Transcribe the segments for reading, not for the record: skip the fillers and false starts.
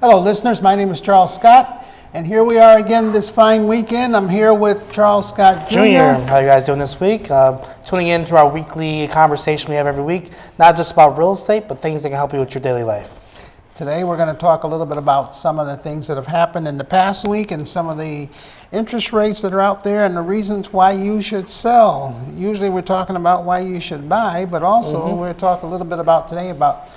Hello, listeners. My name is Charles Scott, and here we are again this fine weekend. I'm here with Charles Scott Jr. How you guys doing this week? Tuning in to our weekly conversation we have every week, not just about real estate, but things that can help you with your daily life. Today we're going to talk a little bit about some of the things that have happened in the past week and some of the interest rates that are out there and the reasons why you should sell. Usually we're talking about why you should buy, but also we're talking a little bit about today about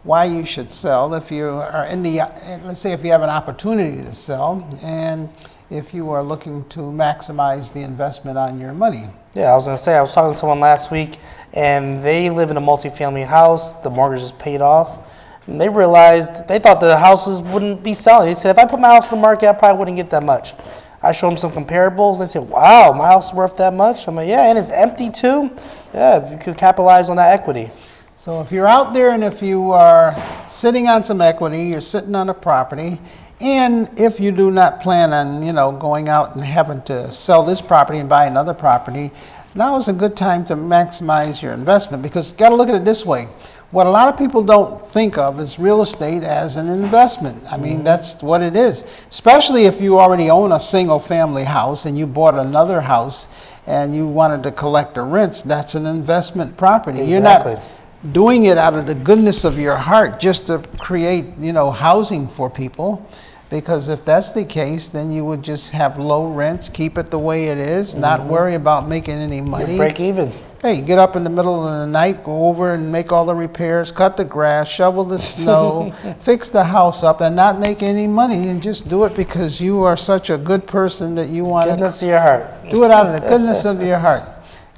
why you should sell if you are in the, let's say if you have an opportunity to sell and if you are looking to maximize the investment on your money. Yeah, I was going to say, I was talking to someone last week and they live in a multifamily house, the mortgage is paid off, and they realized they thought the houses wouldn't be selling. They said, if I put my house on the market, I probably wouldn't get that much. I showed them some comparables. They said, wow, my house is worth that much? I'm like, yeah, and it's empty too? Yeah, you could capitalize on that equity. So if you're out there and if you are sitting on some equity, you're sitting on a property, and if you do not plan on, going out and having to sell this property and buy another property, now is a good time to maximize your investment, because you got to look at it this way. What a lot of people don't think of is real estate as an investment. I mean, that's what it is, especially if you already own a single family house and you bought another house and you wanted to collect the rents. That's an investment property. Exactly. You're not doing it out of the goodness of your heart just to create, housing for people. Because if that's the case, then you would just have low rents, keep it the way it is, not worry about making any money. You break even. Hey, get up in the middle of the night, go over and make all the repairs, cut the grass, shovel the snow, fix the house up, and not make any money, and just do it because you are such a good person that you want Goodness of your heart. Do it out of the goodness of your heart.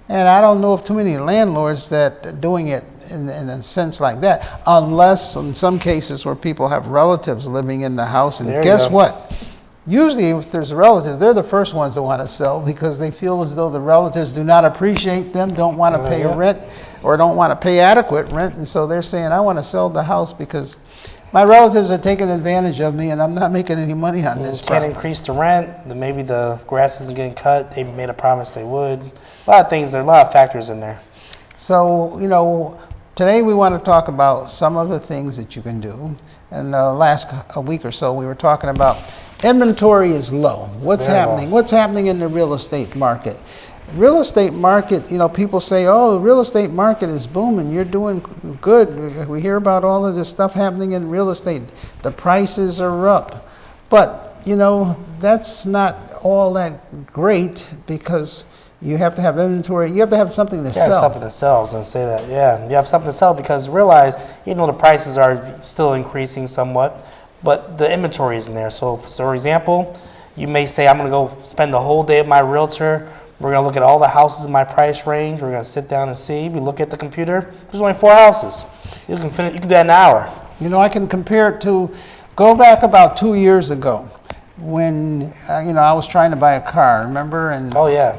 And I don't know of too many landlords that are doing it in a sense like that, unless in some cases where people have relatives living in the house. And guess what? Usually if there's relatives, they're the first ones that want to sell because they feel as though the relatives do not appreciate them, don't want to pay rent, or don't want to pay adequate rent. And so they're saying, I want to sell the house because my relatives are taking advantage of me and I'm not making any money on this. Can't increase the rent, then maybe the grass isn't getting cut, they made a promise they would. A lot of things, there are a lot of factors in there. So, today we want to talk about some of the things that you can do. In the last week or so, we were talking about inventory is low. What's happening? What's happening in the real estate market? Real estate market, people say, oh, the real estate market is booming. You're doing good. We hear about all of this stuff happening in real estate. The prices are up. But, that's not all that great because you have to have inventory. You have to have something to sell. You have something to sell. I was going to say that. Yeah, you have something to sell because realize, even though the prices are still increasing somewhat, but the inventory isn't there. So, for example, you may say, I'm going to go spend the whole day with my realtor. We're going to look at all the houses in my price range. We're going to sit down and see. We look at the computer. There's only 4 houses. You can do that in an hour. I can compare it to, go back about 2 years ago when, I was trying to buy a car, remember? And oh, yeah.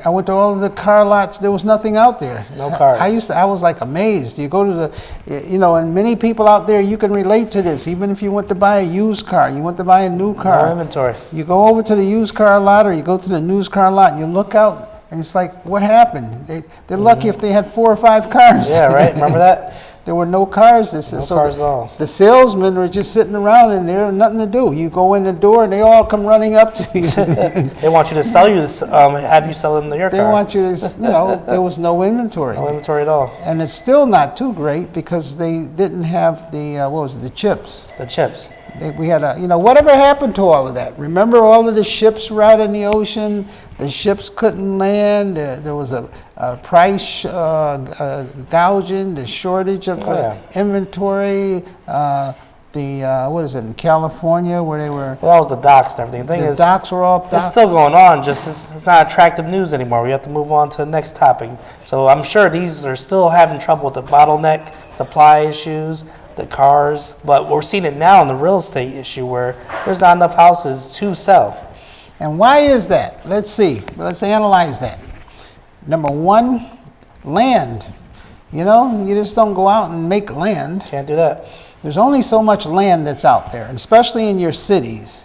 I went to all of the car lots. There was nothing out there. No cars. I was like amazed. You go to and many people out there, you can relate to this. Even if you went to buy a used car, you went to buy a new car. No inventory. You go over to the used car lot or you go to the new car lot and you look out and it's like, what happened? They're lucky if they had 4 or 5 cars. Yeah, right. Remember that? There were no cars. No cars at all. The salesmen were just sitting around and there was nothing to do. You go in the door and they all come running up to you. They want you to sell you, have you sell them your car. They want you to, there was no inventory. No inventory at all. And it's still not too great because they didn't have the, the chips. The chips. We had whatever happened to all of that? Remember all of the ships were out in the ocean? The ships couldn't land. There was a price gouging, the shortage of inventory. What is it, in California where they were? Well, that was the docks and everything. The docks were all... It's still going on, just it's not attractive news anymore. We have to move on to the next topic. So I'm sure these are still having trouble with the bottleneck, supply issues, the cars. But we're seeing it now in the real estate issue where there's not enough houses to sell. And why is that? Let's see. Let's analyze that. Number one, land. You just don't go out and make land. Can't do that. There's only so much land that's out there, and especially in your cities.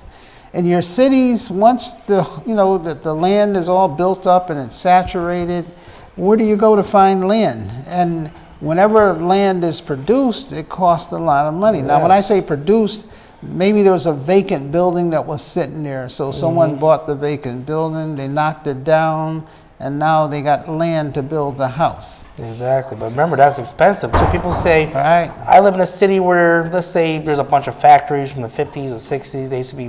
In your cities, once the land is all built up and it's saturated, where do you go to find land? And whenever land is produced, it costs a lot of money. Yes. Now, when I say produced, maybe there was a vacant building that was sitting there. So someone bought the vacant building, they knocked it down, and now they got land to build the house. Exactly, but remember, that's expensive too. People say, Right. I live in a city where, let's say there's a bunch of factories from the 50s or 60s. They used to be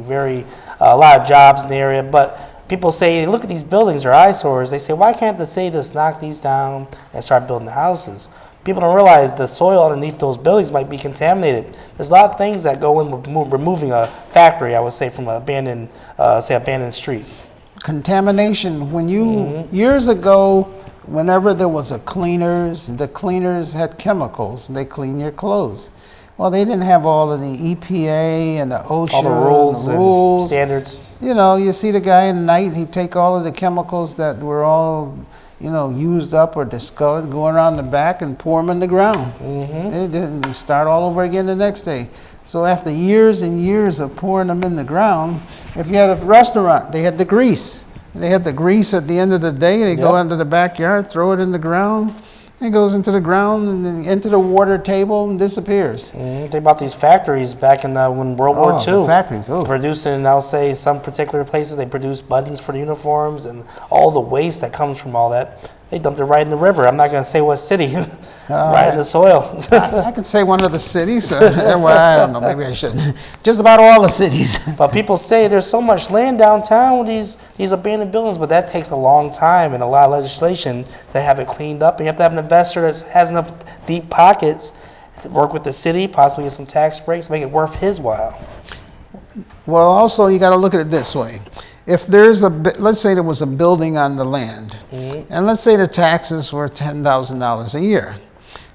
a lot of jobs in the area, but people say, look at these buildings, they're eyesores. They say, why can't the city just knock these down and start building houses? People don't realize the soil underneath those buildings might be contaminated. There's a lot of things that go in with removing a factory, I would say, from an abandoned street. Contamination. When you, years ago, whenever there was the cleaners had chemicals. They clean your clothes. Well, they didn't have all of the EPA and the OSHA, All the rules and standards. You know, you see the guy at night, he'd take all of the chemicals that were all, you know, used up or discarded, go around the back and pour them in the ground. It didn't start all over again the next day. So after years and years of pouring them in the ground, if you had a restaurant, they had the grease. They had the grease at the end of the day. They go into the backyard, throw it in the ground. It goes into the ground and then into the water table and disappears. Think about these factories back in when World War II. The factories, producing, I'll say, some particular places, they produce buttons for the uniforms and all the waste that comes from all that. They dumped it right in the river. I'm not going to say what city, right in the soil. I could say one of the cities. Well, I don't know, maybe I shouldn't. Just about all the cities. But people say there's so much land downtown with these abandoned buildings, but that takes a long time and a lot of legislation to have it cleaned up. And you have to have an investor that has enough deep pockets to work with the city, possibly get some tax breaks, make it worth his while. Well, also, you got to look at it this way. If there's let's say there was a building on the land, and let's say the taxes were $10,000 a year.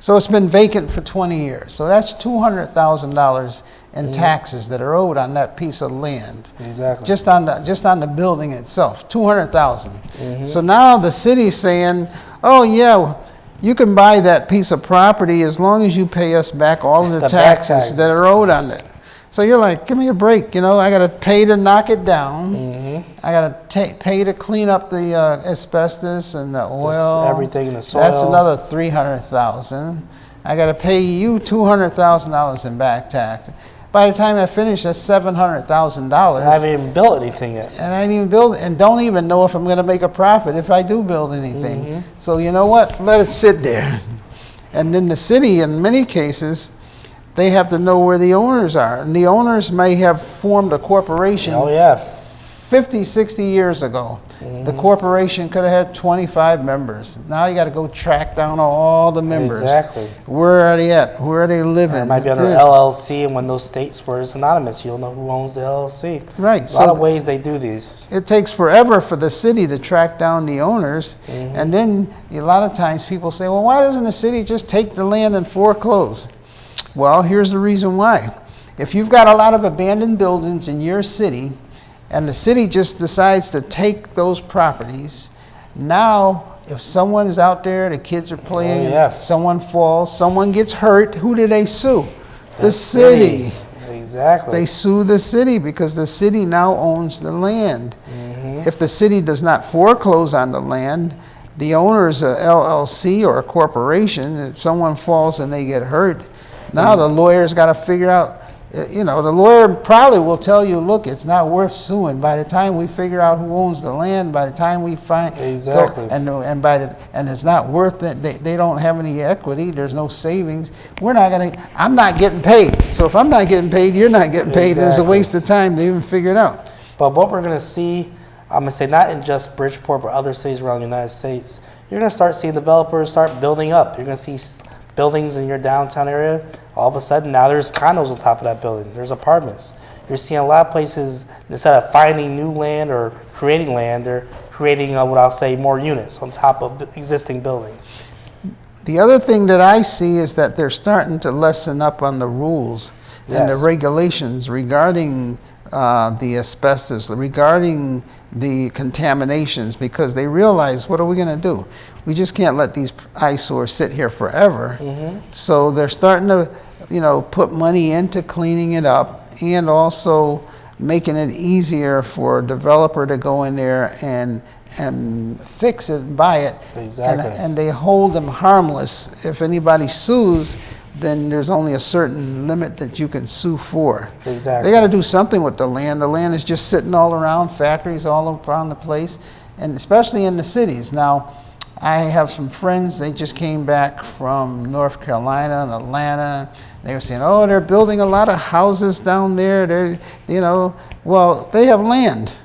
So it's been vacant for 20 years. So that's $200,000 in taxes that are owed on that piece of land. Exactly. Just on the building itself, $200,000. So now the city's saying, oh yeah, you can buy that piece of property as long as you pay us back all of the taxes that are owed on it. So you're like, give me a break, you know, I got to pay to knock it down. I got to pay to clean up the asbestos and the oil. Everything in the soil. That's another $300,000. I got to pay you $200,000 in back tax. By the time I finish, that's $700,000. And I haven't even built anything yet. And I didn't even build, and don't even know if I'm going to make a profit if I do build anything. So you know what? Let it sit there. And then the city, in many cases, they have to know where the owners are. And the owners may have formed a corporation 50, 60 years ago. The corporation could have had 25 members. Now you got to go track down all the members. Exactly. Where are they at? Where are they living? It might be under LLC, and when those states where it's anonymous, you'll know who owns the LLC. Right. A lot of ways they do these. It takes forever for the city to track down the owners. And then a lot of times people say, well, why doesn't the city just take the land and foreclose? Well, here's the reason why. If you've got a lot of abandoned buildings in your city, and the city just decides to take those properties, now if someone is out there, the kids are playing, someone falls, someone gets hurt, who do they sue? The city. Exactly. They sue the city because the city now owns the land. If the city does not foreclose on the land, the owner is a LLC or a corporation. If someone falls and they get hurt, now the lawyer's got to figure out, you know, the lawyer probably will tell you, look, it's not worth suing. By the time we figure out who owns the land, by the time we find, and it's not worth it. They don't have any equity. There's no savings. I'm not getting paid. So if I'm not getting paid, you're not getting paid. It's a waste of time to even figure it out. But what we're going to see, I'm going to say not in just Bridgeport, but other cities around the United States, you're going to start seeing developers start building up. You're going to see buildings in your downtown area. All of a sudden, now there's condos on top of that building. There's apartments. You're seeing a lot of places, instead of finding new land or creating land, they're creating, what I'll say, more units on top of existing buildings. The other thing that I see is that they're starting to lessen up on the rules and the regulations regarding the asbestos, regarding the contaminations, because they realize, what are we going to do? We just can't let these eyesores sit here forever. So they're starting to, you know, put money into cleaning it up and also making it easier for a developer to go in there and fix it and buy it. Exactly. And they hold them harmless. If anybody sues, then there's only a certain limit that you can sue for. Exactly. They got to do something with the land. The land is just sitting all around, factories all around the place, and especially in the cities. Now, I have some friends, they just came back from North Carolina and Atlanta. They were saying, oh, they're building a lot of houses down there. They're, well, they have land.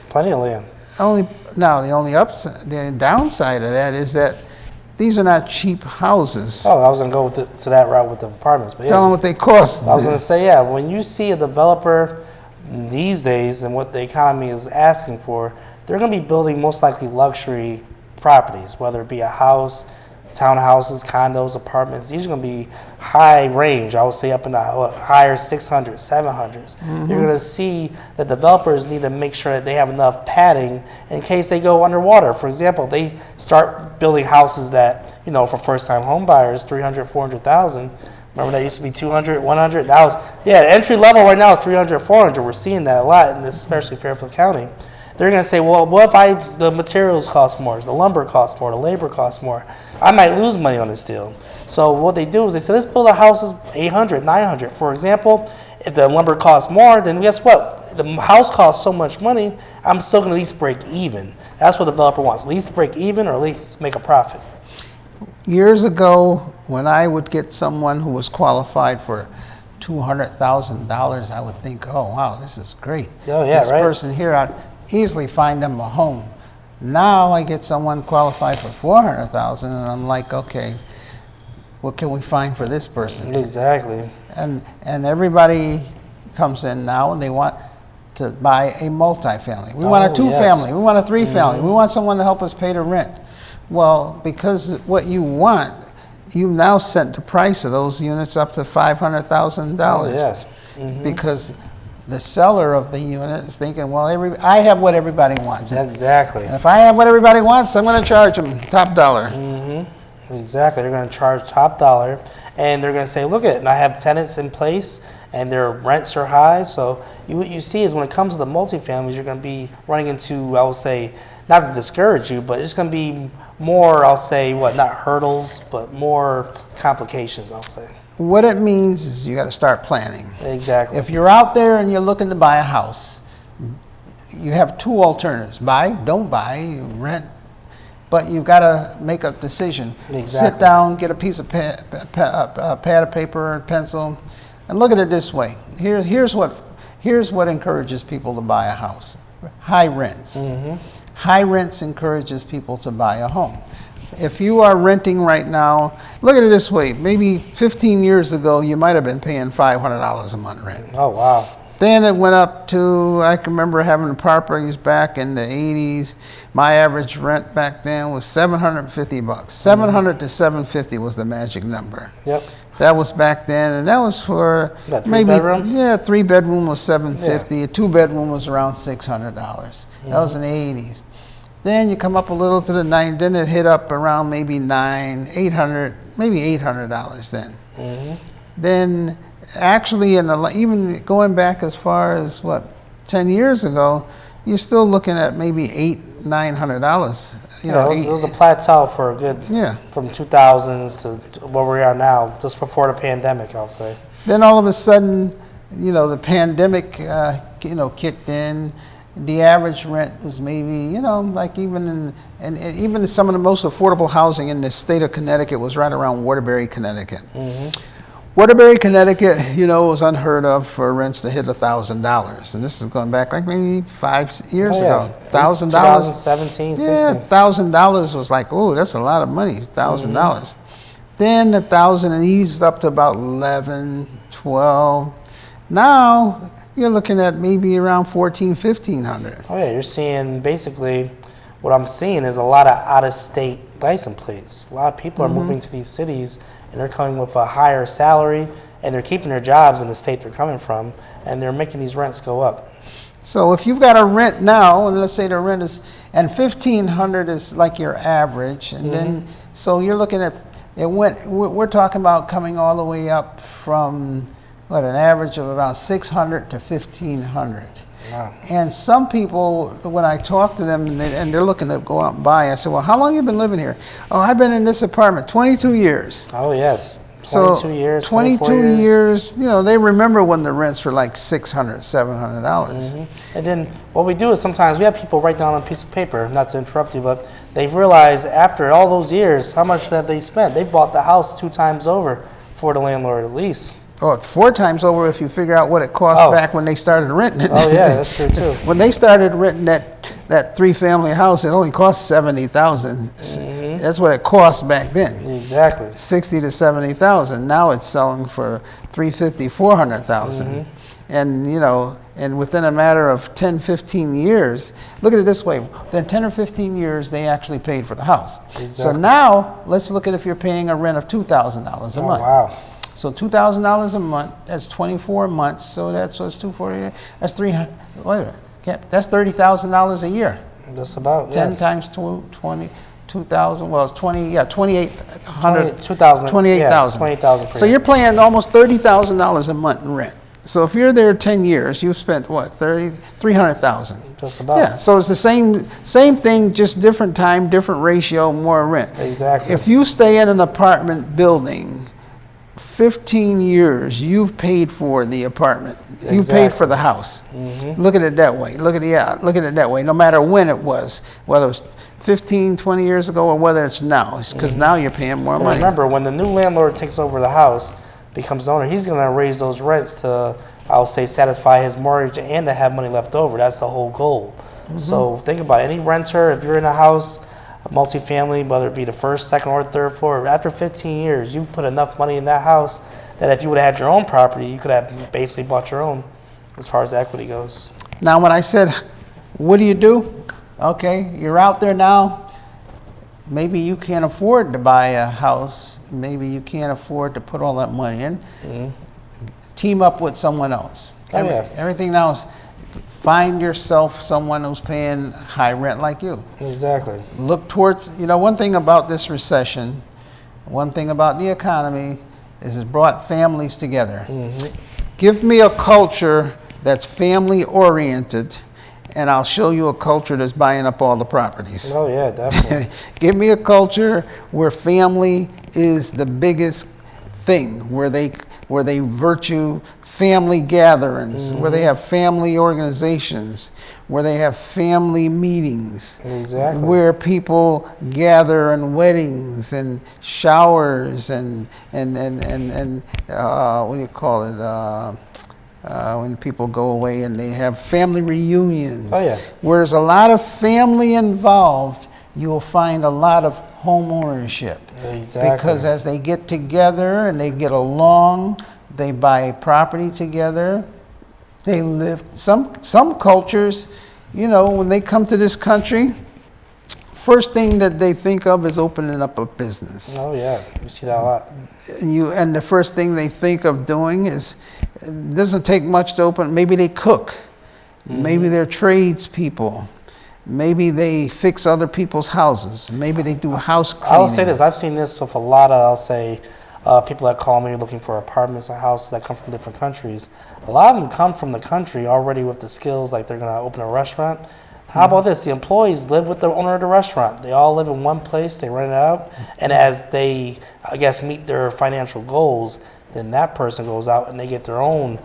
Plenty of land. The downside of that is that these are not cheap houses. Oh, I was going to go to that route with the apartments. But Tell them what they cost. I was going to say, yeah, when you see a developer these days and what the economy is asking for, they're going to be building most likely luxury properties, whether it be a house, townhouses, condos, apartments. These are going to be high range, I would say up in the higher 600s, 700s. You're going to see that developers need to make sure that they have enough padding in case they go underwater. For example, they start building houses that, for first-time home buyers, 300, 400,000. Remember that used to be 200, 100? That was, the entry level right now is 300, 400. We're seeing that a lot, in this, especially Fairfield County. They're going to say, well, what if the materials cost more, the lumber costs more, the labor costs more? I might lose money on this deal. So what they do is they say, let's build a house that's 800, 900. For example, if the lumber costs more, then guess what? The house costs so much money, I'm still going to at least break even. That's what the developer wants, at least break even or at least make a profit. Years ago, when I would get someone who was qualified for $200,000, I would think, oh, wow, this is great. Oh, yeah, this right. person here, I'd easily find them a home. Now I get someone qualified for $400,000, and I'm like, okay, what can we find for this person? Exactly. And everybody comes in now, and they want to buy a multifamily. We want a two-family. We want a three-family. We want someone to help us pay the rent. Well, because what you want, you now set the price of those units up to $500,000. Oh, yes. Because the seller of the unit is thinking, well, I have what everybody wants. Exactly. And if I have what everybody wants, I'm going to charge them top dollar. Exactly. They're going to charge top dollar, and they're going to say, look at it, and I have tenants in place, and their rents are high. So what you see is when it comes to the multifamilies, you're going to be running into, I would say, not to discourage you, but it's going to be more, I'll say, not hurdles, but more complications, I'll say. What it means is you got to start planning. Exactly. If you're out there and you're looking to buy a house, you have two alternatives: buy, don't buy, rent. But you've got to make a decision. Exactly. Sit down, get a piece of pad of paper and pencil, and look at it this way. Here's what encourages people to buy a house: high rents. High rents encourages people to buy a home. If you are renting right now, look at it this way. Maybe 15 years ago, you might have been paying $500 a month rent. Oh, wow. Then it went up to, I can remember having properties back in the 80s. My average rent back then was $750. 700 to 750 was the magic number. Yep. That was back then, and that was for That maybe three-bedroom? Yeah, 3-bedroom was $750. Yeah. A 2-bedroom was around $600. That was in the 80s. Then you come up a little to the 90s. Then it hit up around maybe $800, maybe $800 then. Then actually, even going back as far as 10 years ago, you're still looking at maybe $900. It was a plateau for a good, from 2000s to where we are now, just before the pandemic, I'll say. Then all of a sudden, the pandemic, kicked in. The average rent was maybe, even in some of the most affordable housing in the state of Connecticut was right around Waterbury, Connecticut. Waterbury, Connecticut, was unheard of for rents to hit $1,000, and this is going back like maybe 5 years ago. $1,000. 2017, 16. Yeah, $1,000 was like, oh, that's a lot of money. $1,000. Then $1,000 eased up to about 11, 12. Now you're looking at maybe around 1,400, 1,500. Oh yeah, you're seeing basically what I'm seeing is a lot of out-of-state license plates. A lot of people are moving to these cities, and they're coming with a higher salary, and they're keeping their jobs in the state they're coming from, and they're making these rents go up. So if you've got a rent now, and let's say the rent is, and 1,500 is like your average, and then so you're looking at we're talking about coming all the way up from an average of about 600 to 1,500. Wow. And some people, when I talk to them and they're looking to go out and buy, I say, well, how long have you been living here? Oh, I've been in this apartment 22 years. Oh yes, So 22 years, 22 24 years. years, you know, they remember when the rents were like $600, $700. And then what we do is sometimes we have people write down on a piece of paper, not to interrupt you, but they realize after all those years, how much have they spent? They bought the house 2 times over for the landlord at least. Oh, 4 times over if you figure out what it cost Oh. back when they started renting it. Oh yeah, that's true too. When they started renting that 3-family house, it only cost $70,000. That's what it cost back then. Exactly. 60 to 70,000. Now it's selling for 350, 400,000. And you know, and within a matter of 10, 15 years, look at it this way: within 10 or 15 years, they actually paid for the house. Exactly. So now let's look at if you're paying a rent of $2,000 a month. Wow. So $2,000 a month, that's 24 months, so that's what's 240, that's 300, wait a minute, that's $30,000 a year. Just about, 10 times 20, 2,000, well, it's 20, yeah, 2,800, 2,000. 28,000. 28,000 per So year. you're paying almost $30,000 a month in rent. So if you're there 10 years, you've spent what, 300,000. Just about. Yeah, so it's the same thing, just different time, different ratio, more rent. Exactly. If you stay in an apartment building 15 years, you've paid for the apartment. You paid for the house. Look at it that way. Look at it that way. No matter when it was, whether it was 15, 20 years ago or whether it's now, because now you're paying more And money. remember, when the new landlord takes over the house, becomes owner, he's going to raise those rents to, I'll say, satisfy his mortgage and to have money left over. That's the whole goal. So think about it. Any renter, if you're in a house, a multifamily, whether it be the first, second, or third floor, after 15 years, you've put enough money in that house that if you would have had your own property, you could have basically bought your own as far as equity goes. Now, when I said, what do? Okay, you're out there now. Maybe you can't afford to buy a house. Maybe you can't afford to put all that money in. Team up with someone else. Everything else, find yourself someone who's paying high rent like you. Exactly. Look towards, you know, one thing about this recession, one thing about the economy is it's brought families together. Give me a culture that's family oriented, and I'll show you a culture that's buying up all the properties. Oh yeah, definitely. Give me a culture where family is the biggest thing, where they virtue family gatherings, where they have family organizations, where they have family meetings, Exactly. where people gather in weddings and showers and what do you call it? When people go away and they have family reunions. Oh yeah. Where there's a lot of family involved, you will find a lot of home ownership. Exactly. Because as they get together and they get along, they buy property together. They live. Some cultures, you know, when they come to this country, first thing that they think of is opening up a business. Oh yeah, we see that a lot. And the first thing they think of doing is, it doesn't take much to open. Maybe they cook. Maybe they're tradespeople. Maybe they fix other people's houses. Maybe they do house cleaning. I'll say this. I've seen this with a lot of, I'll say, people that call me looking for apartments and houses that come from different countries. A lot of them come from the country already with the skills, like they're going to open a restaurant. How about this? The employees live with the owner of the restaurant. They all live in one place. They rent it out. And as they, I guess, meet their financial goals, then that person goes out and they get their own,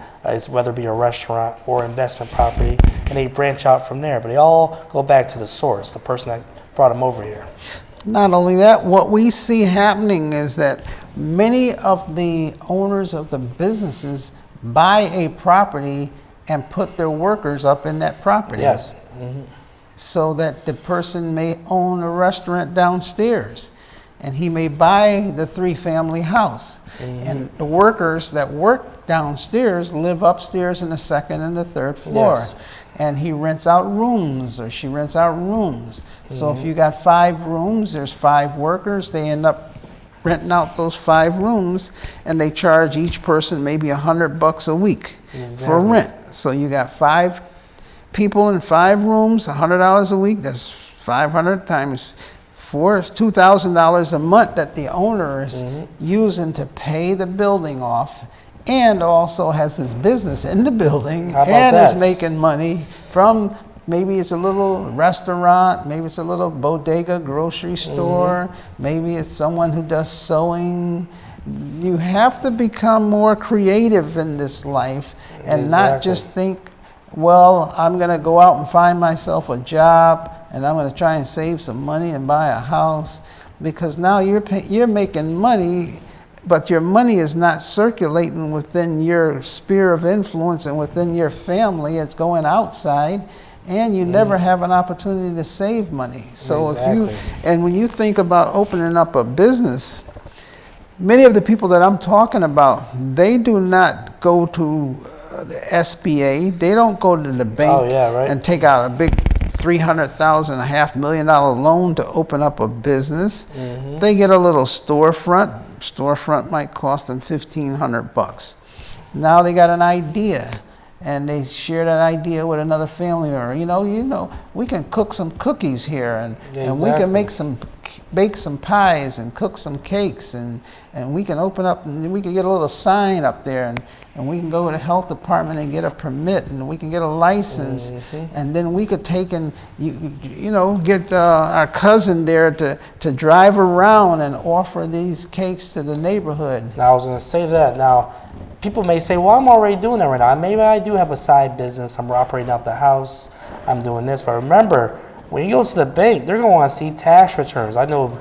whether it be a restaurant or investment property, and they branch out from there. But they all go back to the source, the person that brought them over here. Not only that, what we see happening is that many of the owners of the businesses buy a property and put their workers up in that property. Yes. So that the person may own a restaurant downstairs and he may buy the 3-family house. And the workers that work downstairs live upstairs in the 2nd and the 3rd floor. Yes. And he rents out rooms, or she rents out rooms. So if you got 5 rooms, there's 5 workers, they end up renting out those 5 rooms, and they charge each person maybe $100 a week for rent. So you got 5 people in 5 rooms, $100 a week, that's 500 times 4, it's $2,000 a month that the owner is using to pay the building off, and also has his business in the building, and is making money from, maybe it's a little restaurant, maybe it's a little bodega grocery store, maybe it's someone who does sewing, You have to become more creative in this life and not just think, well, I'm going to go out and find myself a job and I'm going to try and save some money and buy a house, because now you're making money, but your money is not circulating within your sphere of influence and within your family. It's going outside, and you never have an opportunity to save money. So when you think about opening up a business, many of the people that I'm talking about, they do not go to the SBA. They don't go to the bank and take out a big $300,000, $500,000 loan to open up a business. They get a little storefront. Storefront might cost them $1,500. Now they got an idea, and they share that idea with another family, or we can cook some cookies here, and we can bake some pies and cook some cakes, and we can open up, and we can get a little sign up there, and we can go to the health department and get a permit, and we can get a license, and then we could take and get our cousin there to drive around and offer these cakes to the neighborhood. Now I was going to say that. Now people may say, well, I'm already doing that right now. Maybe I do have a side business. I'm operating out the house. I'm doing this. But remember, when you go to the bank, they're going to want to see tax returns. I know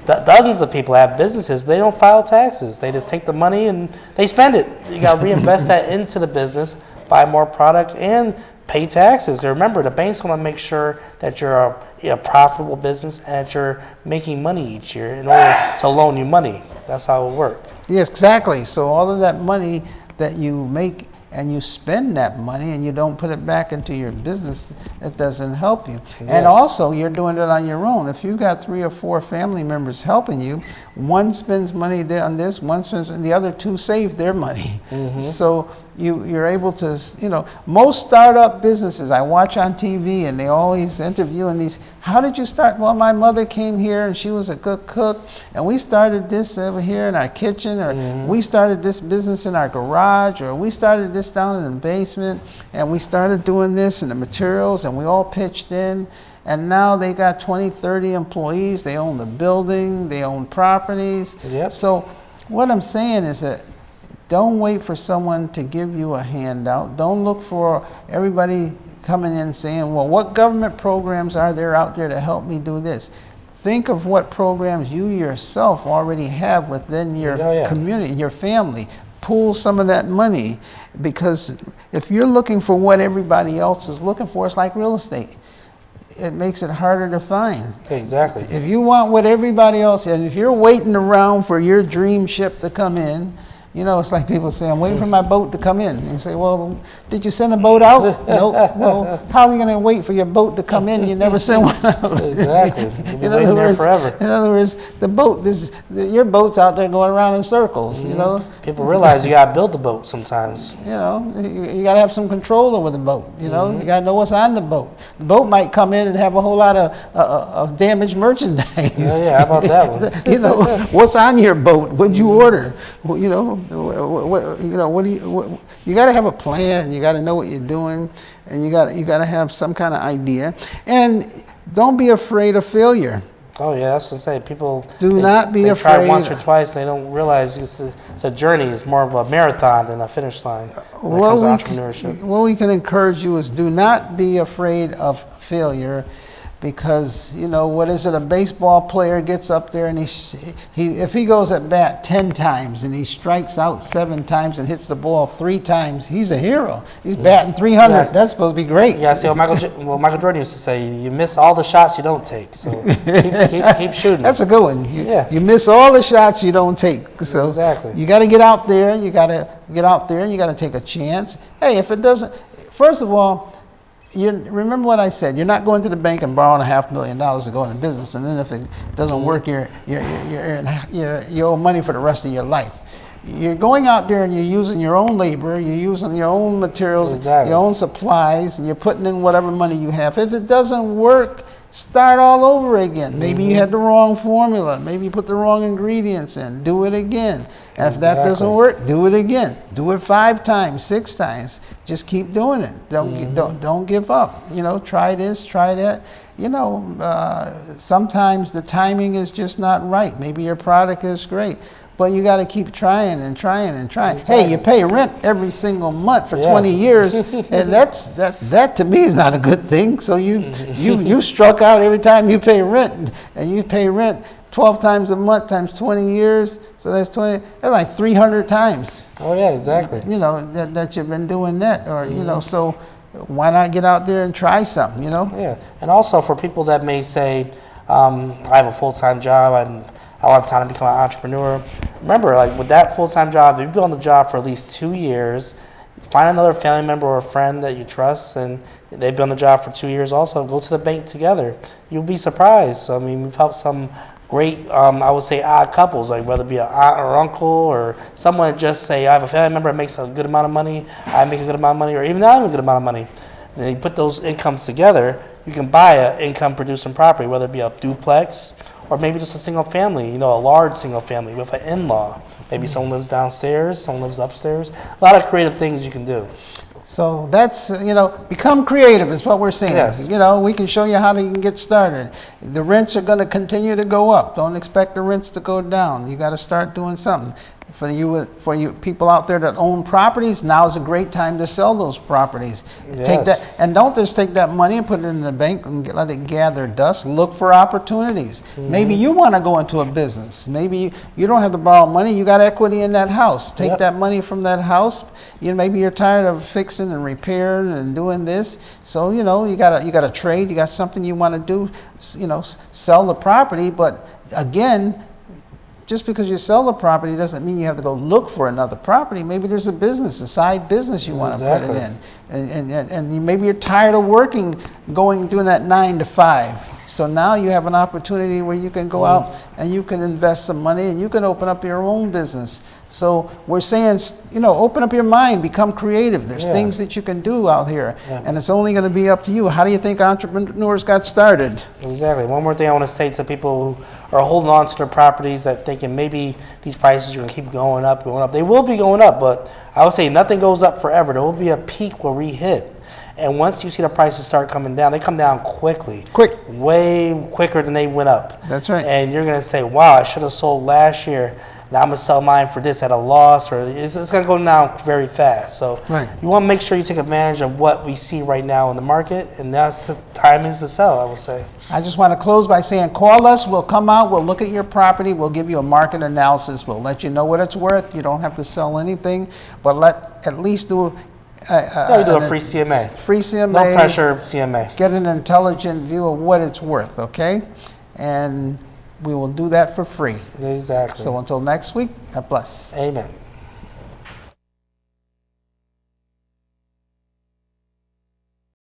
dozens of people have businesses, but they don't file taxes. They just take the money and they spend it. You got to reinvest that into the business, buy more product, and pay taxes. Remember, the bank's going to make sure that you're a profitable business and that you're making money each year in order to loan you money. That's how it works. Yes, exactly. So all of that money that you make and you spend that money and you don't put it back into your business, it doesn't help you. Yes. And also, you're doing it on your own. If you've got 3 or 4 family members helping you, one spends money on this, one spends, and the other 2 save their money. So you're able to, most startup businesses I watch on TV, and they always interviewing these, how did you start? Well, my mother came here and she was a good cook, and we started this over here in our kitchen, or we started this business in our garage, or we started this down in the basement, and we started doing this and the materials, and we all pitched in, and now they got 20, 30 employees. They own the building, they own properties. So what I'm saying is that don't wait for someone to give you a handout. Don't look for everybody coming in saying, well, what government programs are there out there to help me do this? Think of what programs you yourself already have within your community, your family. Pool some of that money, because if you're looking for what everybody else is looking for, it's like real estate. It makes it harder to find. Exactly. If you want what everybody else, and if you're waiting around for your dream ship to come in, it's like people say, I'm waiting for my boat to come in. And you say, well, did you send a boat out? No. Well, how are you going to wait for your boat to come in? You never send one out. Exactly. You'll be waiting there forever. In other words, your boat's out there going around in circles, People realize you got to build the boat sometimes. You got to have some control over the boat. You got to know what's on the boat. The boat might come in and have a whole lot of damaged merchandise. Yeah, how about that one? What's on your boat? What'd you order? You got to have a plan. You got to know what you're doing, and you got to have some kind of idea. And don't be afraid of failure. Oh yeah, that's what I say. People not be afraid. They try once or twice, they don't realize it's a journey. It's more of a marathon than a finish line when it comes to entrepreneurship. What we can encourage you is do not be afraid of failure. Because, what is it? A baseball player gets up there and if he goes at bat 10 times and he strikes out 7 times and hits the ball 3 times, he's a hero. He's batting 300. Yeah. That's supposed to be great. Yeah, see what Michael Jordan used to say, you miss all the shots you don't take. So keep shooting. That's a good one. You miss all the shots you don't take. So exactly. You got to get out there. You got to get out there and you got to take a chance. Hey, if it doesn't, first of all, remember what I said. You're not going to the bank and borrowing $500,000 to go into business, and then if it doesn't work, you owe money for the rest of your life. You're going out there and you're using your own labor, you're using your own materials, your own supplies, and you're putting in whatever money you have. If it doesn't work, start all over again. Maybe you had the wrong formula. Maybe you put the wrong ingredients in. Do it again. And if that doesn't work, do it again. Do it 5 times, 6 times. Just keep doing it. Don't give up. Try this, try that. Sometimes the timing is just not right. Maybe your product is great, But you got to keep trying and trying and trying. Exactly. Hey, you pay rent every single month for Yeah. 20 years, and that to me is not a good thing. So you struck out every time you pay rent, and you pay rent 12 times a month times 20 years. So that's like 300 times. Oh yeah, exactly. You know that you've been doing that, or you know, so why not get out there and try something? You know. Yeah, and also for people that may say, I have a full-time job and I want time to become an entrepreneur. Remember, like with that full-time job, if you've been on the job for at least 2 years, find another family member or a friend that you trust, and they've been on the job for 2 years also. Go to the bank together. You'll be surprised. I mean, we've helped some great, I would say, odd couples, like whether it be an aunt or uncle or someone just say, I have a family member that makes a good amount of money, I make a good amount of money, or even I have a good amount of money. And you put those incomes together, you can buy an income-producing property, whether it be a duplex or maybe just a single family, you know, a large single family with an in-law. Maybe someone lives downstairs, someone lives upstairs. A lot of creative things you can do. So that's, you know, become creative is what we're saying. Yes. You know, we can show you how you can get started. The rents are going to continue to go up. Don't expect the rents to go down. You got to start doing something. For you people out there that own properties, now is a great time to sell those properties. Yes. Take that, and don't just take that money and put it in the bank and let it gather dust. Look for opportunities. Maybe you want to go into a business. Maybe you don't have to borrow money. You got equity in that house. Take that money from that house. You know, maybe you're tired of fixing and repairing and doing this. So you know you got a trade. You got something you want to do. You know, sell the property. But again, just because you sell the property doesn't mean you have to go look for another property. Maybe there's a business, a side business you want to put it in. And maybe you're tired of working, doing that 9 to 5. So now you have an opportunity where you can go out and you can invest some money and you can open up your own business. So we're saying, you know, open up your mind, become creative. There's things that you can do out here, and it's only going to be up to you. How do you think entrepreneurs got started? Exactly. One more thing I want to say to people who are holding on to their properties that thinking maybe these prices are going to keep going up. They will be going up, but I would say nothing goes up forever. There will be a peak where we hit. And once you see the prices start coming down, they come down quickly. Way quicker than they went up. That's right. And you're going to say, wow, I should have sold last year. Now I'm going to sell mine for this at a loss, or it's going to go down very fast. So you want to make sure you take advantage of what we see right now in the market, and that's the time is to sell, I would say. I just want to close by saying, call us. We'll come out. We'll look at your property. We'll give you a market analysis. We'll let you know what it's worth. You don't have to sell anything, but at least do we do a free CMA. Free CMA. No pressure CMA. Get an intelligent view of what it's worth, okay? And we will do that for free. Exactly. So until next week, God bless. Amen.